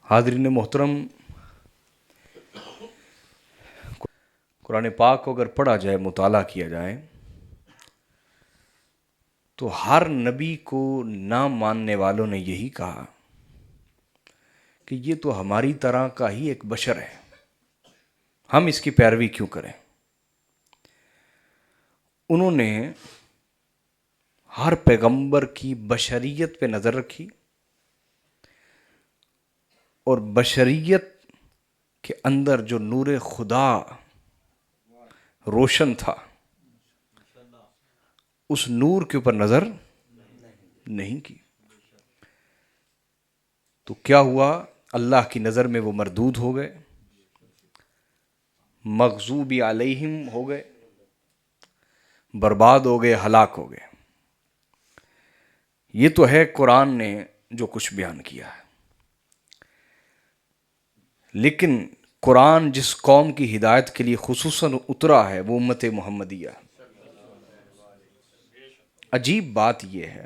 حاضرین محترم، قرآن پاک کو اگر پڑھا جائے، مطالعہ کیا جائے، تو ہر نبی کو نہ ماننے والوں نے یہی کہا کہ یہ تو ہماری طرح کا ہی ایک بشر ہے، ہم اس کی پیروی کیوں کریں۔ انہوں نے ہر پیغمبر کی بشریت پہ نظر رکھی اور بشریت کے اندر جو نور خدا روشن تھا، اس نور کے اوپر نظر نہیں کی۔ تو کیا ہوا؟ اللہ کی نظر میں وہ مردود ہو گئے، مغضوب علیہم ہو گئے، برباد ہو گئے، ہلاک ہو گئے۔ یہ تو ہے قرآن نے جو کچھ بیان کیا ہے، لیکن قرآن جس قوم کی ہدایت کے لیے خصوصاً اترا ہے وہ امت محمدیہ۔ عجیب بات یہ ہے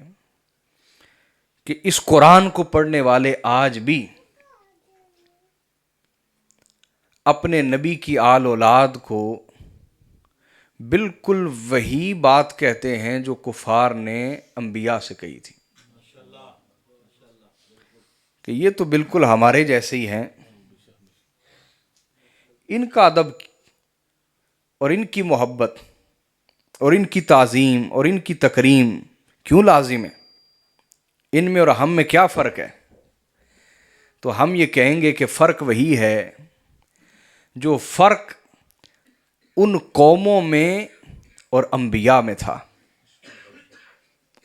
کہ اس قرآن کو پڑھنے والے آج بھی اپنے نبی کی آل اولاد کو بالکل وہی بات کہتے ہیں جو کفار نے انبیاء سے کہی تھی، کہ یہ تو بالکل ہمارے جیسے ہی ہیں، ان کا ادب اور ان کی محبت اور ان کی تعظیم اور ان کی تکریم کیوں لازم ہے؟ ان میں اور ہم میں کیا فرق ہے؟ تو ہم یہ کہیں گے کہ فرق وہی ہے جو فرق ان قوموں میں اور انبیاء میں تھا۔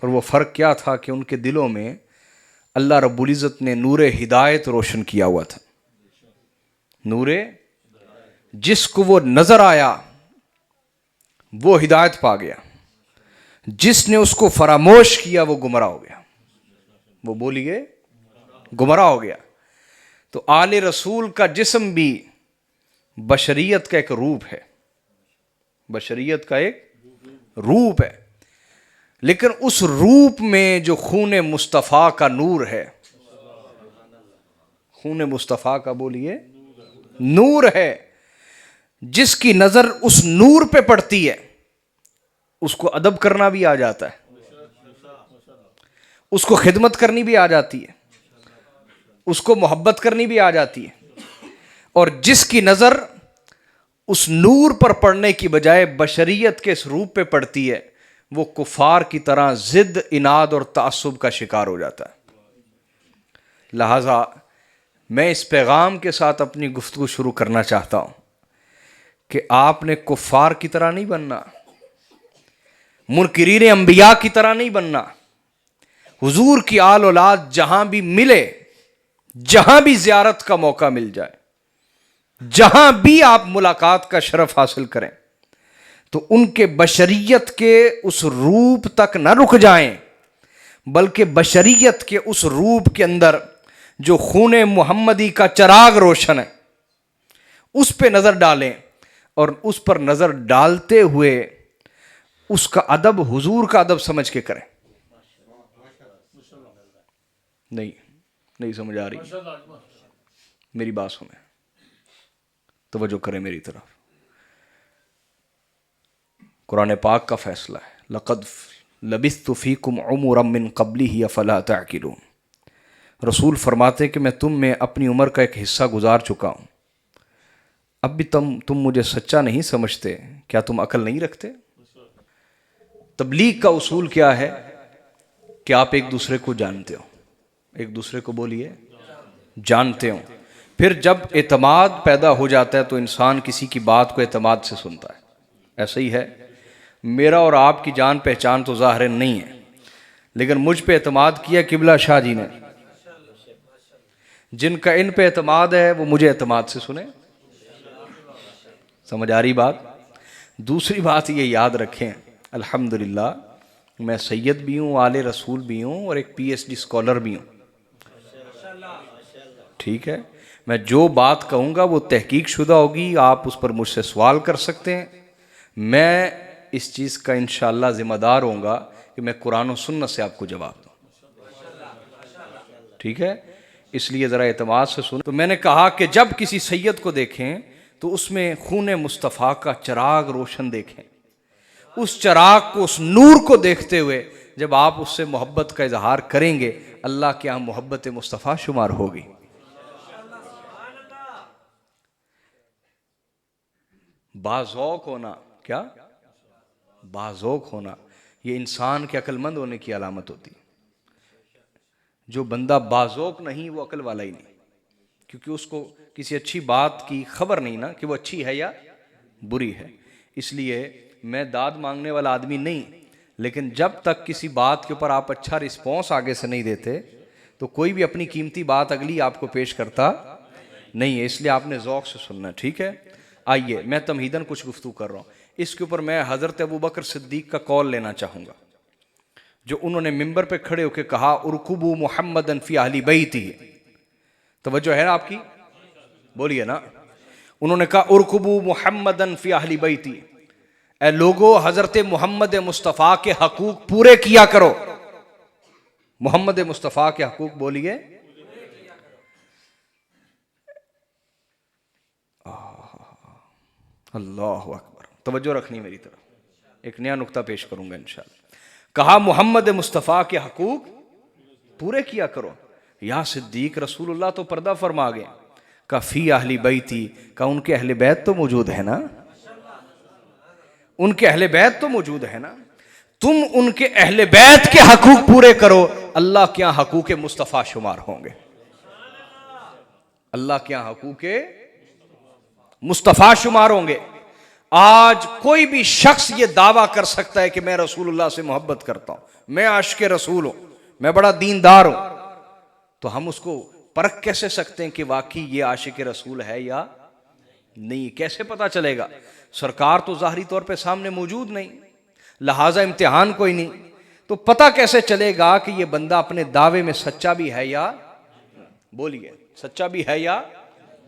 اور وہ فرق کیا تھا کہ ان کے دلوں میں اللہ رب العزت نے نور ہدایت روشن کیا ہوا تھا۔ نور جس کو وہ نظر آیا وہ ہدایت پا گیا، جس نے اس کو فراموش کیا وہ گمراہ ہو گیا۔ وہ بولیے گمراہ ہو گیا۔ تو آل رسول کا جسم بھی بشریت کا ایک روپ ہے، بشریت کا ایک روپ ہے، لیکن اس روپ میں جو خون مصطفیٰ کا نور ہے، خون مصطفیٰ کا بولیے نور ہے، جس کی نظر اس نور پہ پڑتی ہے اس کو ادب کرنا بھی آ جاتا ہے، اس کو خدمت کرنی بھی آ جاتی ہے، اس کو محبت کرنی بھی آ جاتی ہے۔ اور جس کی نظر اس نور پر پڑنے کی بجائے بشریت کے اس روپ پہ پڑتی ہے، وہ کفار کی طرح ضد، اناد اور تعصب کا شکار ہو جاتا ہے۔ لہذا میں اس پیغام کے ساتھ اپنی گفتگو شروع کرنا چاہتا ہوں کہ آپ نے کفار کی طرح نہیں بننا، منکرین انبیاء کی طرح نہیں بننا۔ حضور کی آل اولاد جہاں بھی ملے، جہاں بھی زیارت کا موقع مل جائے، جہاں بھی آپ ملاقات کا شرف حاصل کریں، تو ان کے بشریت کے اس روپ تک نہ رک جائیں، بلکہ بشریت کے اس روپ کے اندر جو خون محمدی کا چراغ روشن ہے اس پہ نظر ڈالیں، اور اس پر نظر ڈالتے ہوئے اس کا ادب حضور کا ادب سمجھ کے کریں۔ نہیں سمجھ آ رہی؟ میری بات سنیں، توجہ کریں میری طرف۔ قرآن پاک کا فیصلہ ہے، لقد لبثت فیکم عمرا من قبلہ افلا تعقلون۔ رسول فرماتے کہ میں تم میں اپنی عمر کا ایک حصہ گزار چکا ہوں، اب بھی تم مجھے سچا نہیں سمجھتے، کیا تم عقل نہیں رکھتے؟ تبلیغ کا اصول کیا ہے کہ آپ ایک دوسرے کو جانتے ہو، ایک دوسرے کو بولیے جانتے ہو، پھر جب اعتماد پیدا ہو جاتا ہے تو انسان کسی کی بات کو اعتماد سے سنتا ہے۔ ایسا ہی ہے، میرا اور آپ کی جان پہچان تو ظاہر نہیں ہے، لیکن مجھ پہ اعتماد کیا قبلہ شاہ جی نے، جن کا ان پہ اعتماد ہے وہ مجھے اعتماد سے سنے۔ سمجھ آ رہی بات؟ دوسری بات یہ یاد رکھیں، الحمدللہ میں سید بھی ہوں، آل رسول بھی ہوں، اور ایک پی ایچ ڈی اسکالر بھی ہوں، ٹھیک ہے؟ میں جو بات کہوں گا وہ تحقیق شدہ ہوگی، آپ اس پر مجھ سے سوال کر سکتے ہیں، میں اس چیز کا انشاءاللہ ذمہ دار ہوں گا کہ میں قرآن و سنت سے آپ کو جواب دوں، ٹھیک ہے؟ اس لیے ذرا اعتماد سے سنیں. تو میں نے کہا کہ جب کسی سید کو دیکھیں تو اس میں خون مصطفیٰ کا چراغ روشن دیکھیں. اس چراغ کو، اس نور کو دیکھتے ہوئے جب آپ اس سے محبت کا اظہار کریں گے، اللہ کے یہاں محبت مصطفیٰ شمار ہوگی. باذوق ہونا، کیا باذوق ہونا، یہ انسان کے عقل مند ہونے کی علامت ہوتی ہے. جو بندہ باذوق نہیں وہ عقل والا ہی نہیں، کیونکہ اس کو کسی اچھی بات کی خبر نہیں نا کہ وہ اچھی ہے یا بری ہے. اس لیے میں داد مانگنے والا آدمی نہیں، لیکن جب تک کسی بات کے اوپر آپ اچھا رسپانس آگے سے نہیں دیتے تو کوئی بھی اپنی قیمتی بات اگلی آپ کو پیش کرتا نہیں ہے. اس لیے آپ نے ذوق سے سننا، ٹھیک ہے. آئیے میں تمہیداً کچھ گفتگو کر رہا ہوں. اس کے اوپر میں حضرت ابوبکر صدیق کا قول لینا چاہوں گا، جو انہوں نے ممبر پہ کھڑے ہو کے کہا ارکبوا محمدًا فی اہل بیتہ. توجہ ہے آپ کی؟ بولیے نا. انہوں نے کہا ارکبوا محمدًا فی اہل بیتہ، اے لوگو حضرت محمد مصطفیٰ کے حقوق پورے کیا کرو. محمد مصطفیٰ کے حقوق بولیے. اللہ اکبر. توجہ رکھنی میری طرف، ایک نیا نقطہ پیش کروں گا انشاءاللہ. کہا محمد مصطفیٰ کے حقوق پورے کیا کرو. یا صدیق رسول اللہ تو پردہ فرما گئے. کہا فی اہل بیتی، کہا ان کے اہل بیت تو موجود ہے نا، ان کے اہل بیت تو موجود ہے نا. تم ان کے اہل بیت کے حقوق پورے کرو، اللہ کے یہاں حقوق مصطفیٰ شمار ہوں گے. اللہ کے یہاں حقوق مصطفیٰ شمار ہوں گے. آج کوئی بھی شخص یہ دعویٰ کر سکتا ہے کہ میں رسول اللہ سے محبت کرتا ہوں، میں عاشق رسول ہوں، میں بڑا دیندار ہوں. تو ہم اس کو پرکھ کیسے سکتے ہیں کہ واقعی یہ عاشق رسول ہے یا نہیں؟ کیسے پتا چلے گا؟ سرکار تو ظاہری طور پہ سامنے موجود نہیں، لہٰذا امتحان کوئی نہیں. تو پتہ کیسے چلے گا کہ یہ بندہ اپنے دعوے میں سچا بھی ہے یا، بولیے، سچا بھی ہے یا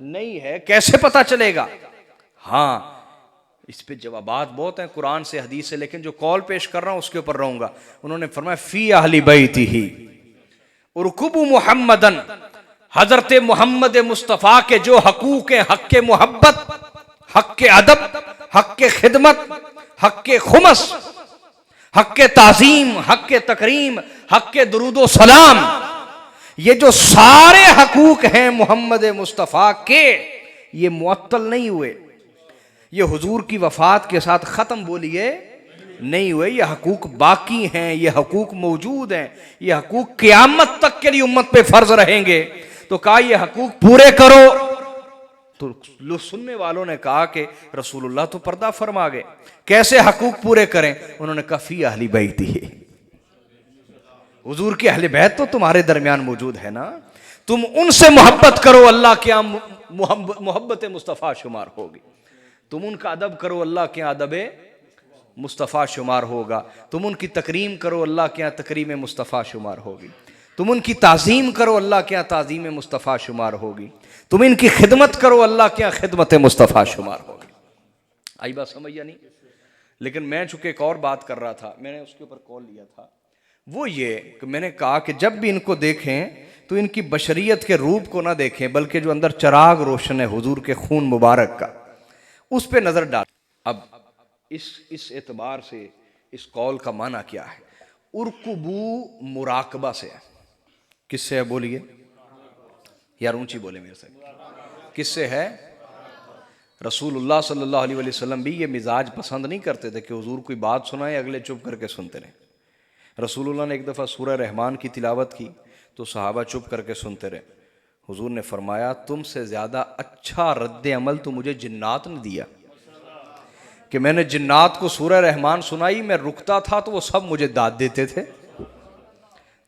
نہیں ہے؟ کیسے پتہ چلے گا؟ ہاں اس پہ جوابات بہت ہیں قرآن سے حدیث سے، لیکن جو قول پیش کر رہا ہوں اس کے اوپر رہوں گا. انہوں نے فرمایا فی اہل بیتہ ارکبوا محمدً، حضرت محمد مصطفیٰ کے جو حقوق ہیں، حق کے محبت، حق کے ادب، حق کے خدمت، حق کے خمس، حق کے تعظیم، حق کے تکریم، حق کے درود و سلام، یہ جو سارے حقوق ہیں محمد مصطفیٰ کے، یہ معطل نہیں ہوئے، یہ حضور کی وفات کے ساتھ ختم بولیے نہیں ہوئے. یہ حقوق باقی ہیں، یہ حقوق موجود ہیں، یہ حقوق قیامت تک کے لیے امت پہ فرض رہیں گے. تو کہا یہ حقوق پورے کرو. تو سننے والوں نے کہا کہ رسول اللہ تو پردہ فرما گئے، کیسے حقوق پورے کریں؟ انہوں نے کہا فی اہل بیتہ، حضور کے اہل بیت تو تمہارے درمیان موجود ہے نا، تم ان سے محبت کرو، اللہ کے یہاں محبت مصطفیٰ شمار ہوگی. تم ان کا ادب کرو، اللہ کے یہاں ادب مصطفیٰ شمار ہوگا. تم ان کی تکریم کرو، اللہ کے یہاں تکریم مصطفیٰ شمار ہوگی. تم ان کی تعظیم کرو، اللہ کے یہاں تعظیم مصطفیٰ شمار ہوگی. تم ان کی خدمت کرو، اللہ کے یہاں خدمت مصطفیٰ شمار ہوگی. آئی بات سمجھ یا نہیں؟ لیکن میں چونکہ ایک اور بات کر رہا تھا، میں نے اس کے اوپر کال لیا تھا، وہ یہ کہ میں نے کہا کہ جب بھی ان کو دیکھیں تو ان کی بشریت کے روپ کو نہ دیکھیں، بلکہ جو اندر چراغ روشن ہے حضور کے خون مبارک کا، اس پہ نظر ڈال. اب اس اعتبار سے اس قول کا معنی کیا ہے؟ ارکبو مراقبہ سے ہے. کس سے ہے بولیے یار، اونچی بولے میرے سے. کس سے ہے؟ رسول اللہ صلی اللہ علیہ وسلم بھی یہ مزاج پسند نہیں کرتے تھے کہ حضور کوئی بات سنائے اگلے چپ کر کے سنتے رہے. رسول اللہ نے ایک دفعہ سورہ رحمان کی تلاوت کی تو صحابہ چپ کر کے سنتے رہے. حضور نے فرمایا تم سے زیادہ اچھا رد عمل تو مجھے جنات نے دیا، کہ میں نے جنات کو سورہ رحمان سنائی، میں رکتا تھا تو وہ سب مجھے داد دیتے تھے.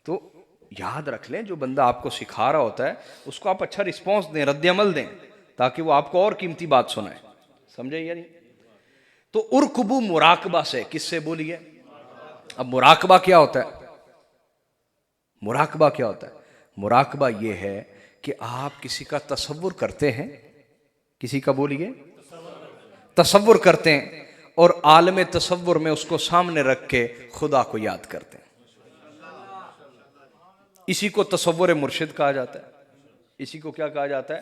تو یاد رکھ لیں، جو بندہ آپ کو سکھا رہا ہوتا ہے اس کو آپ اچھا رسپانس دیں، رد عمل دیں، تاکہ وہ آپ کو اور قیمتی بات سنائے. سمجھے یا نہیں؟ تو ارکبو مراقبہ سے، کس سے بولیے؟ اب مراقبہ کیا ہوتا ہے؟ مراقبہ کیا ہوتا ہے؟ مراقبہ یہ ہے کہ آپ کسی کا تصور کرتے ہیں، کسی کا بولیے تصور کرتے ہیں، اور عالم تصور میں اس کو سامنے رکھ کے خدا کو یاد کرتے ہیں. اسی کو تصور مرشد کہا جاتا ہے. اسی کو کیا کہا جاتا ہے؟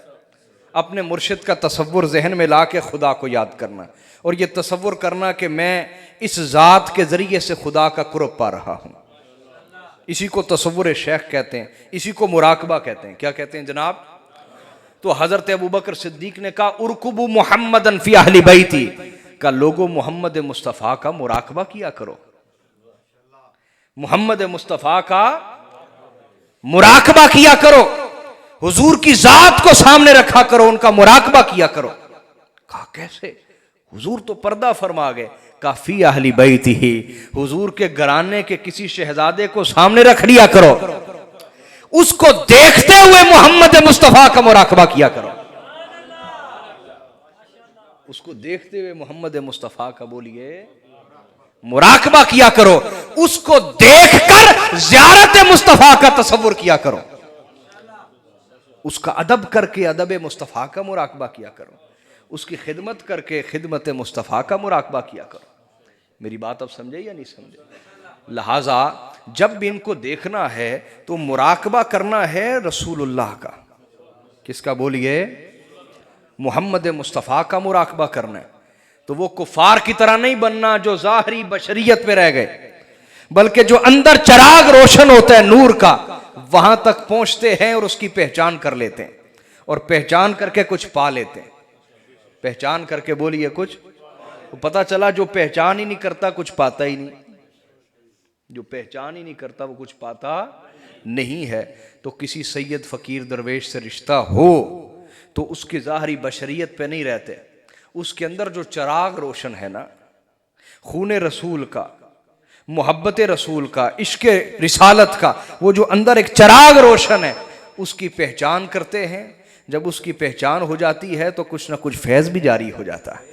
اپنے مرشد کا تصور ذہن میں لا کے خدا کو یاد کرنا، اور یہ تصور کرنا کہ میں اس ذات کے ذریعے سے خدا کا قرب پا رہا ہوں۔ اسی کو تصور شیخ کہتے ہیں، اسی کو مراقبہ کہتے ہیں۔ کیا کہتے ہیں جناب؟ تو حضرت ابوبکر صدیق نے کہا ارکبوا محمدًا فی اہل بیتی، کہ لوگوں محمد مصطفیٰ کا مراقبہ کیا کرو، محمد مصطفیٰ کا مراقبہ کیا کرو، حضور کی ذات کو سامنے رکھا کرو، ان کا مراقبہ کیا کرو۔ کہا کیسے؟ حضور تو پردہ فرما گئے۔ کہا فی اہل بیتہ، حضور کے گھرانے کے کسی شہزادے کو سامنے رکھ لیا کرو، اس کو دیکھتے ہوئے محمد مصطفیٰ کا مراقبہ کیا کرو، اس کو دیکھتے ہوئے محمد مصطفیٰ کا بولیے مراقبہ کیا کرو، اس کو دیکھ کر زیارت مصطفیٰ کا تصور کیا کرو، اس کا ادب کر کے ادب مصطفیٰ کا مراقبہ کیا کرو، اس کی خدمت کر کے خدمت مصطفیٰ کا مراقبہ کیا کرو۔ میری بات اب سمجھے یا نہیں سمجھے؟ لہٰذا جب بھی ان کو دیکھنا ہے تو مراقبہ کرنا ہے رسول اللہ کا۔ کس کا بولیے؟ محمد مصطفیٰ کا مراقبہ کرنا ہے۔ تو وہ کفار کی طرح نہیں بننا جو ظاہری بشریت میں رہ گئے، بلکہ جو اندر چراغ روشن ہوتا ہے نور کا، وہاں تک پہنچتے ہیں اور اس کی پہچان کر لیتے ہیں، اور پہچان کر کے کچھ پا لیتے ہیں۔ پہچان کر کے بولیے کچھ پتہ چلا جو پہچان ہی نہیں کرتا کچھ پاتا ہی نہیں، جو پہچان ہی نہیں کرتا وہ کچھ پاتا نہیں ہے۔ تو کسی سید فقیر درویش سے رشتہ ہو تو اس کی ظاہری بشریت پہ نہیں رہتے، اس کے اندر جو چراغ روشن ہے نا، خون رسول کا، محبت رسول کا، عشق رسالت کا، وہ جو اندر ایک چراغ روشن ہے، اس کی پہچان کرتے ہیں۔ جب اس کی پہچان ہو جاتی ہے تو کچھ نہ کچھ فیض بھی جاری ہو جاتا ہے۔